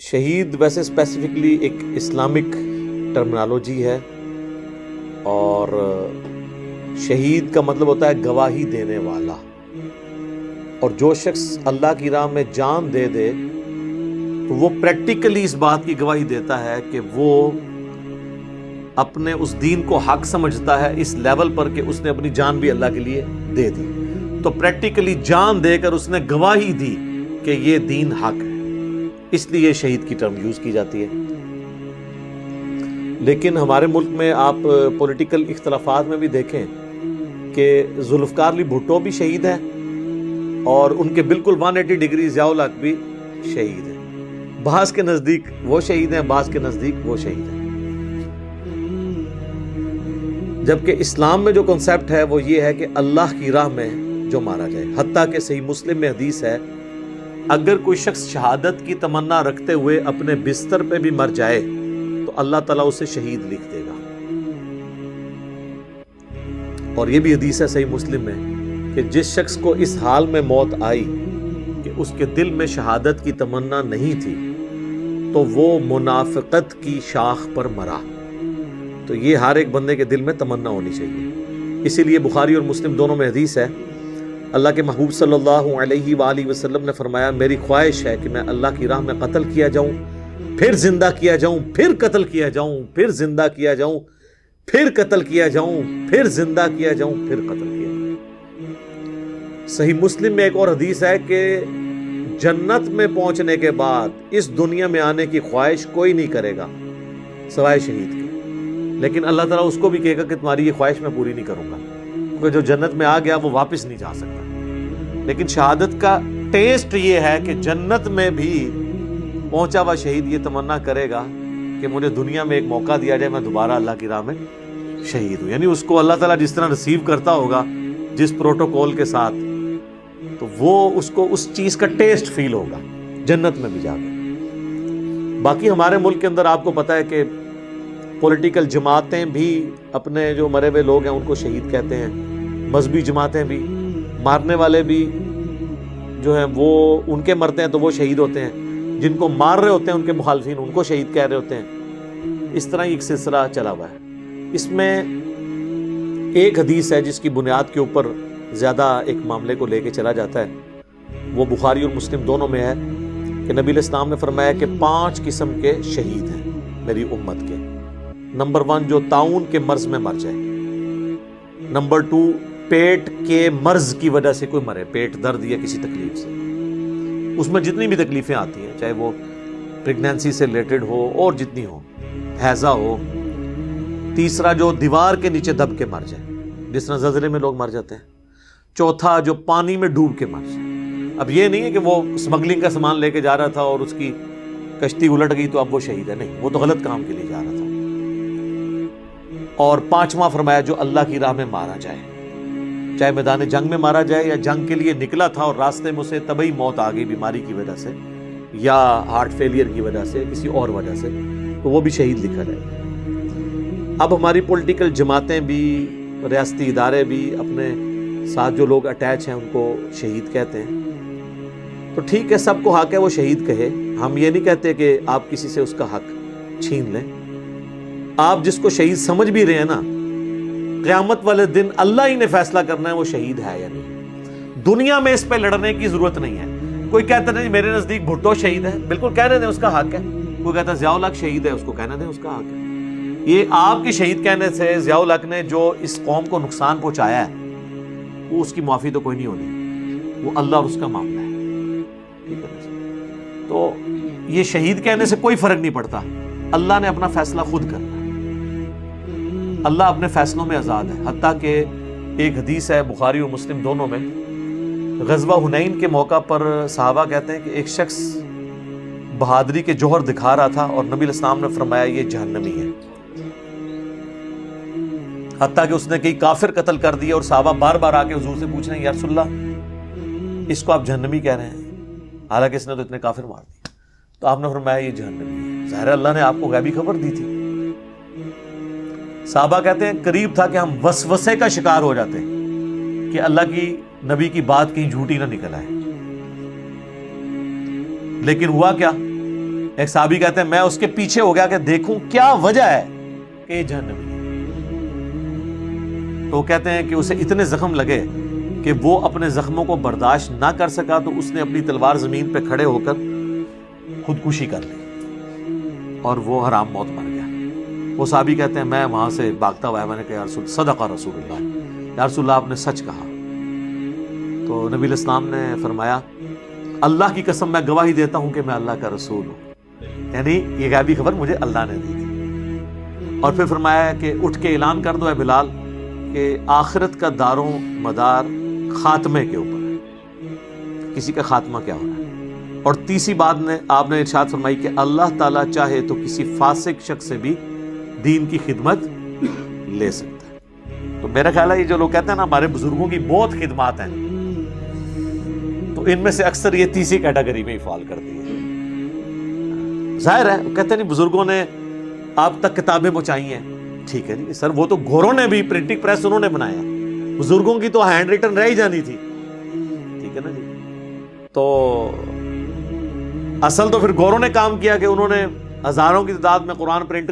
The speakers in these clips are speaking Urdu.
شہید ویسے اسپیسیفکلی ایک اسلامک ٹرمنالوجی ہے، اور شہید کا مطلب ہوتا ہے گواہی دینے والا، اور جو شخص اللہ کی راہ میں جان دے دے تو وہ پریکٹیکلی اس بات کی گواہی دیتا ہے کہ وہ اپنے اس دین کو حق سمجھتا ہے اس لیول پر کہ اس نے اپنی جان بھی اللہ کے لیے دے دی، تو پریکٹیکلی جان دے کر اس نے گواہی دی کہ یہ دین حق ہے، اس لیے شہید کی ٹرم یوز کی جاتی ہے۔ لیکن ہمارے ملک میں آپ پولیٹیکل اختلافات میں بھی دیکھیں کہ ذوالفقار علی بھٹو بھی شہید ہے، اور ان کے بالکل 180 ڈگری ضیاء الحق بھی شہید ہے۔ بعض کے نزدیک وہ شہید ہیں، بعض کے نزدیک وہ شہید ہیں، جبکہ اسلام میں جو کنسیپٹ ہے وہ یہ ہے کہ اللہ کی راہ میں جو مارا جائے، حتیٰ کہ صحیح مسلم میں حدیث ہے اگر کوئی شخص شہادت کی تمنا رکھتے ہوئے اپنے بستر پہ بھی مر جائے تو اللہ تعالیٰ اسے شہید لکھ دے گا، اور یہ بھی حدیث ہے صحیح مسلم میں کہ جس شخص کو اس حال میں موت آئی کہ اس کے دل میں شہادت کی تمنا نہیں تھی تو وہ منافقت کی شاخ پر مرا۔ تو یہ ہر ایک بندے کے دل میں تمنا ہونی چاہیے، اسی لیے بخاری اور مسلم دونوں میں حدیث ہے، اللہ کے محبوب صلی اللہ علیہ وآلہ وسلم نے فرمایا میری خواہش ہے کہ میں اللہ کی راہ میں قتل کیا جاؤں، پھر زندہ کیا جاؤں، پھر قتل کیا جاؤں، پھر زندہ کیا جاؤں، پھر قتل کیا جاؤں، پھر زندہ کیا جاؤں، پھر قتل کیا جاؤں۔ صحیح مسلم میں ایک اور حدیث ہے کہ جنت میں پہنچنے کے بعد اس دنیا میں آنے کی خواہش کوئی نہیں کرے گا سوائے شہید کے، لیکن اللہ تعالیٰ اس کو بھی کہے گا کہ تمہاری یہ خواہش میں پوری نہیں کروں گا، کیونکہ جو جنت میں آ گیا وہ واپس نہیں جا سکتا۔ لیکن شہادت کا ٹیسٹ یہ ہے کہ جنت میں بھی پہنچا ہوا شہید یہ تمنا کرے گا کہ مجھے دنیا میں ایک موقع دیا جائے، میں دوبارہ اللہ کی راہ میں شہید ہوں، یعنی اس کو اللہ تعالیٰ جس طرح ریسیو کرتا ہوگا جس پروٹوکول کے ساتھ، تو وہ اس کو اس چیز کا ٹیسٹ فیل ہوگا جنت میں بھی جا کے۔ باقی ہمارے ملک کے اندر آپ کو پتہ ہے کہ پولیٹیکل جماعتیں بھی اپنے جو مرے ہوئے لوگ ہیں ان کو شہید کہتے ہیں، مذہبی جماعتیں بھی، مارنے والے بھی جو ہیں وہ ان کے مرتے ہیں تو وہ شہید ہوتے ہیں، جن کو مار رہے ہوتے ہیں ان کے مخالفین ان کو شہید کہہ رہے ہوتے ہیں۔ اس طرح ایک سلسلہ چلا ہوا ہے۔ اس میں ایک حدیث ہے جس کی بنیاد کے اوپر زیادہ ایک معاملے کو لے کے چلا جاتا ہے، وہ بخاری اور مسلم دونوں میں ہے کہ نبی علیہ السلام نے فرمایا کہ 5 قسم کے شہید ہیں میری امت کے۔ نمبر 1 جو طاعون کے مرض میں مر جائے، نمبر 2 پیٹ کے مرض کی وجہ سے کوئی مرے، پیٹ درد یا کسی تکلیف سے، اس میں جتنی بھی تکلیفیں آتی ہیں چاہے وہ پریگنینسی سے ریلیٹڈ ہو اور جتنی ہو، ہیضہ ہو۔ تیسرا جو دیوار کے نیچے دب کے مر جائے، جس طرح زلزلے میں لوگ مر جاتے ہیں۔ چوتھا جو پانی میں ڈوب کے مر جائے۔ اب یہ نہیں ہے کہ وہ اسمگلنگ کا سامان لے کے جا رہا تھا اور اس کی کشتی الٹ گئی تو اب وہ شہید ہے، نہیں، وہ تو غلط کام کے لیے جا رہا تھا۔ اور 5واں فرمایا جو اللہ کی راہ میں مارا جائے، چاہے میدان جنگ میں مارا جائے یا جنگ کے لیے نکلا تھا اور راستے میں اسے طبعی موت آ گئی بیماری کی وجہ سے یا ہارٹ فیلئر کی وجہ سے، کسی اور وجہ سے، تو وہ بھی شہید لکھا جائے۔ اب ہماری پولیٹیکل جماعتیں بھی، ریاستی ادارے بھی اپنے ساتھ جو لوگ اٹیچ ہیں ان کو شہید کہتے ہیں، تو ٹھیک ہے، سب کو حق ہے وہ شہید کہے، ہم یہ نہیں کہتے کہ آپ کسی سے اس کا حق چھین لیں۔ آپ جس کو شہید سمجھ بھی رہے ہیں نا، قیامت والے دن اللہ ہی نے فیصلہ کرنا ہے وہ شہید ہے یا نہیں، دنیا میں اس پہ لڑنے کی ضرورت نہیں ہے۔ کوئی کہتا نہیں میرے نزدیک بھٹو شہید ہے، بالکل کہنے دیں، اس کا حق ہے۔ کوئی کہتا ضیاء الحق شہید ہے، اس کو کہنے دیں، اس کا حق ہے۔ یہ آپ کے شہید کہنے سے ضیاء الحق نے جو اس قوم کو نقصان پہنچایا ہے وہ اس کی معافی تو کوئی نہیں ہونی، وہ اللہ اور اس کا معاملہ ہے، ٹھیک ہے؟ تو یہ شہید کہنے سے کوئی فرق نہیں پڑتا، اللہ نے اپنا فیصلہ خود کرنا ہے، اللہ اپنے فیصلوں میں آزاد ہے۔ حتیٰ کہ ایک حدیث ہے بخاری اور مسلم دونوں میں، غزوہ حنین کے موقع پر صحابہ کہتے ہیں کہ ایک شخص بہادری کے جوہر دکھا رہا تھا اور نبی علیہ السلام نے فرمایا یہ جہنمی ہے، حتیٰ کہ اس نے کئی کافر قتل کر دیے اور صحابہ بار بار آ کے حضور سے پوچھ رہے ہیں یا رسول اللہ اس کو آپ جہنمی کہہ رہے ہیں، حالانکہ اس نے تو اتنے کافر مار دیے، تو آپ نے فرمایا یہ جہنمی ہے۔ ظاہر اللہ نے آپ کو غیبی خبر دی تھی۔ صحابہ کہتے ہیں قریب تھا کہ ہم وسوسے کا شکار ہو جاتے کہ اللہ کی نبی کی بات کہیں جھوٹی نہ نکل آئے، لیکن ہوا کیا ایک صحابی کہتے ہیں میں اس کے پیچھے ہو گیا کہ دیکھوں کیا وجہ ہے کہ یہ جہنمی ہے. تو کہتے ہیں کہ اسے اتنے زخم لگے کہ وہ اپنے زخموں کو برداشت نہ کر سکا تو اس نے اپنی تلوار زمین پہ کھڑے ہو کر خودکشی کر لی اور وہ حرام موت مر گیا. وہ صحابی کہتے ہیں میں وہاں سے بھاگتا ہوا میں نے کہا یا رسول صدق رسول اللہ، یا رسول اللہ آپ نے سچ کہا. تو نبی علیہ السلام نے فرمایا اللہ کی قسم میں گواہی دیتا ہوں کہ میں اللہ کا رسول ہوں، یعنی یہ غیبی خبر مجھے اللہ نے دی تھی. اور پھر فرمایا کہ اٹھ کے اعلان کر دو اے بلال کہ آخرت کا دار و مدار خاتمے کے اوپر ہے، کسی کا خاتمہ کیا ہو رہا ہے. اور تیسری بات نے آپ نے ارشاد فرمائی کہ اللہ تعالیٰ چاہے تو کسی فاسق شخص سے بھی دین کی خدمت لے سکتا ہے. تو میرا خیال ہے یہ جو لوگ کہتے ہیں نا ہمارے بزرگوں کی بہت خدمات ہیں، تو ان میں سے اکثر یہ تیسری کیٹیگری میں ہی فال کرتی ہے. ظاہر ہے کہتے ہیں نہیں بزرگوں نے آپ تک کتابیں پہنچائی ہیں، ٹھیک ہے جی سر، وہ تو گوروں نے بھی پرنٹنگ پریس انہوں نے بنایا، بزرگوں کی تو ہینڈ ریٹن رہ ہی جانی تھی، ٹھیک ہے نا جی. تو اصل تو پھر گوروں نے کام کیا کہ انہوں نے ہزاروں کی تعداد میں قرآن پرنٹ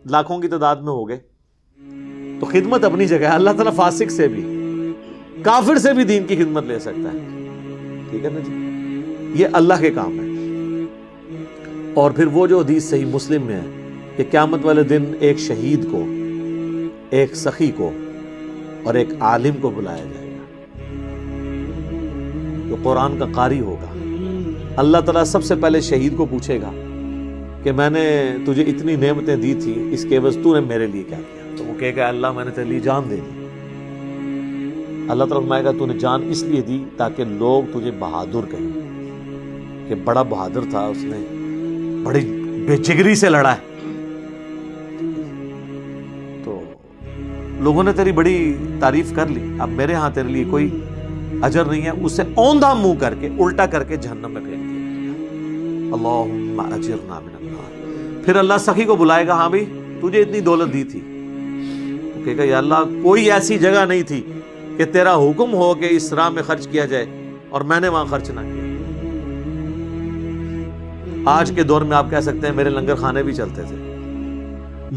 لاکھوں کی تعداد میں ہو گئے. تو خدمت اپنی جگہ ہے، اللہ تعالیٰ فاسق سے بھی کافر سے بھی دین کی خدمت لے سکتا ہے، ٹھیک ہے نا جی. یہ اللہ کے کام ہے. اور پھر وہ جو حدیث صحیح مسلم میں ہے کہ قیامت والے دن ایک شہید کو، ایک سخی کو اور ایک عالم کو بلایا جائے گا جو قرآن کا قاری ہوگا. اللہ تعالیٰ سب سے پہلے شہید کو پوچھے گا کہ میں نے تجھے اتنی نعمتیں دی تھی، اس کے عوض تو نے میرے لیے کیا کیا؟ تو وہ کہے گا اللہ میں نے تیرے لیے جان دے دی. اللہ تعالیٰ فرمائے گا تو نے جان اس لیے دی تاکہ لوگ تجھے بہادر کہیں کہ بڑا بہادر تھا، اس نے بڑی بے جگری سے لڑا ہے. تو لوگوں نے تیری بڑی تعریف کر لی، اب میرے ہاں تیرے لیے کوئی اجر نہیں ہے. اسے اوندھا منہ کر کے الٹا کر کے جہنم میں پھینک دیا. اللہم اجرنا من النار. پھر اللہ سخی کو بلائے گا ہاں بھائی تجھے اتنی دولت دی تھی، تو کہے گا یا اللہ کوئی ایسی جگہ نہیں تھی کہ تیرا حکم ہو کہ اس راہ میں خرچ کیا جائے اور میں نے وہاں خرچ نہ کیا. آج کے دور میں آپ کہہ سکتے ہیں میرے لنگر خانے بھی چلتے تھے،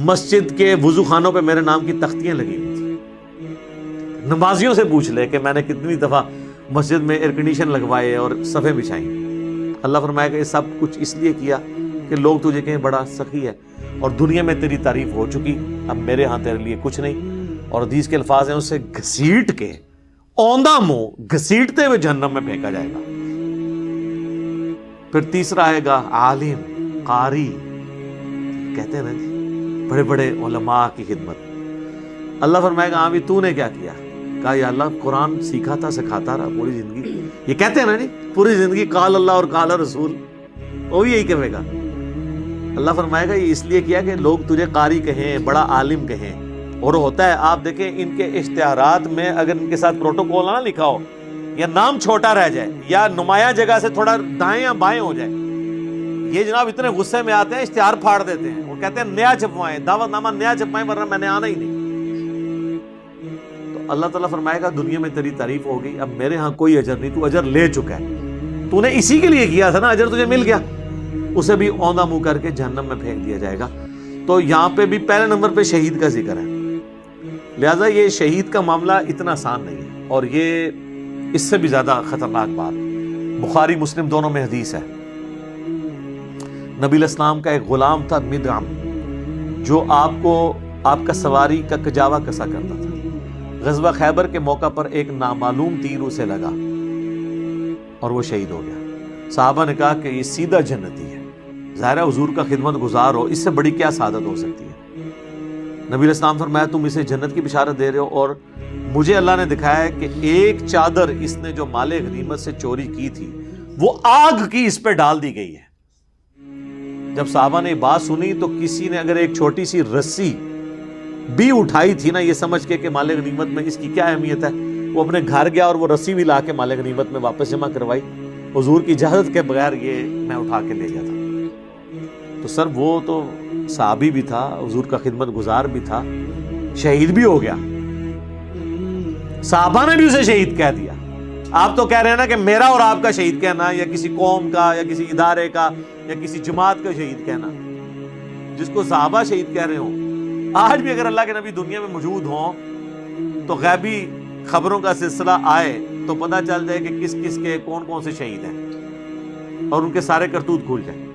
مسجد کے وضو خانوں پہ میرے نام کی تختیاں لگی ہوئی تھی. نمازیوں سے پوچھ لے کہ میں نے کتنی دفعہ مسجد میں ایئر کنڈیشن لگوائے اور صفیں بچھائیں. اللہ فرمائے گا یہ سب کچھ اس لیے کیا کہ لوگ تجھے کہیں بڑا سخی ہے اور دنیا میں تیری تعریف ہو چکی، اب میرے ہاں تیرے لیے کچھ نہیں. اور حدیث کے الفاظ ہیں اسے گھسیٹ کے اوندھا منہ گھسیٹتے ہوئے جہنم میں پھینکا جائے گا. پھر تیسرا آئے گا عالم قاری، کہتے ہیں نا جی بڑے بڑے علماء کی خدمت. اللہ فرمائے گا ہاں بھی تو نے کیا کیا؟ کہا یا اللہ قرآن سیکھا تھا سکھاتا رہا پوری زندگی. یہ کہتے ہیں نا جی پوری زندگی قال اللہ اور قال رسول، وہ بھی یہی کہے گا. اللہ فرمائے گا یہ اس لیے کیا کہ لوگ تجھے قاری کہیں، بڑا عالم کہیں. اور ہوتا ہے آپ دیکھیں ان کے اشتہارات میں اگر ان کے ساتھ پروٹوکول نہ لکھا ہو یا نام چھوٹا رہ جائے یا نمایاں جگہ سے تھوڑا دائیں یا بائیں ہو جائے، یہ جناب اتنے غصے میں آتے ہیں اشتہار پھاڑ دیتے ہیں اور کہتے ہیں نیا چھپوائیں، دعوت نامہ نیا چھپوائیں ورنہ میں نے آنا ہی نہیں. تو اللہ تعالیٰ فرمائے گا دنیا میں تیری تعریف ہو گئی، اب میرے ہاں کوئی اجر نہیں، تو اجر لے چکا ہے، تو نے اسی کے لیے کیا تھا نا، اجر تجھے مل گیا. اسے بھی اوندھا منہ کر کے جہنم میں پھینک دیا جائے گا. تو یہاں پہ بھی پہلے نمبر پہ شہید کا ذکر ہے، لہٰذا یہ شہید کا معاملہ اتنا آسان نہیں ہے. اور یہ اس سے بھی زیادہ خطرناک بات بخاری مسلم دونوں میں حدیث ہے. نبی علیہ السلام کا ایک غلام تھا مدعم، جو آپ کا سواری کا کجاوا کسا کرتا تھا. غزوہ خیبر کے موقع پر ایک نامعلوم تیر اسے لگا اور وہ شہید ہو گیا. صحابہ نے کہا کہ یہ سیدھا جنتی ہے. ظاہر ہے حضور کا خدمت گزار ہو، اس سے بڑی کیا سعادت ہو سکتی ہے. نبی علیہ السلام فرمایا تم اسے جنت کی بشارت دے رہے ہو، اور مجھے اللہ نے دکھایا ہے کہ ایک چادر اس نے جو مال غنیمت سے چوری کی تھی وہ آگ کی اس پہ ڈال دی گئی ہے. جب صحابہ نے بات سنی تو کسی نے اگر ایک چھوٹی سی رسی بھی اٹھائی تھی نا یہ سمجھ کے کہ مال غنیمت میں اس کی کیا اہمیت ہے، وہ اپنے گھر گیا اور وہ رسی بھی لا کے مال غنیمت میں واپس جمع کروائی. حضور کی اجازت کے بغیر یہ میں اٹھا کے لے گیا تھا. تو سر وہ تو صحابی بھی تھا، حضور کا خدمت گزار بھی تھا، شہید بھی ہو گیا. صحابہ نے بھی اسے شہید کہہ دیا. آپ تو کہہ رہے ہیں نا کہ میرا اور آپ کا شہید کہنا، یا کسی قوم کا یا کسی ادارے کا یا کسی جماعت کا شہید کہنا، جس کو صحابہ شہید کہہ رہے ہوں، آج بھی اگر اللہ کے نبی دنیا میں موجود ہوں تو غیبی خبروں کا سلسلہ آئے تو پتہ چل جائے کہ کس کس کے کون کون سے شہید ہیں اور ان کے سارے کرتوت کھل جائیں۔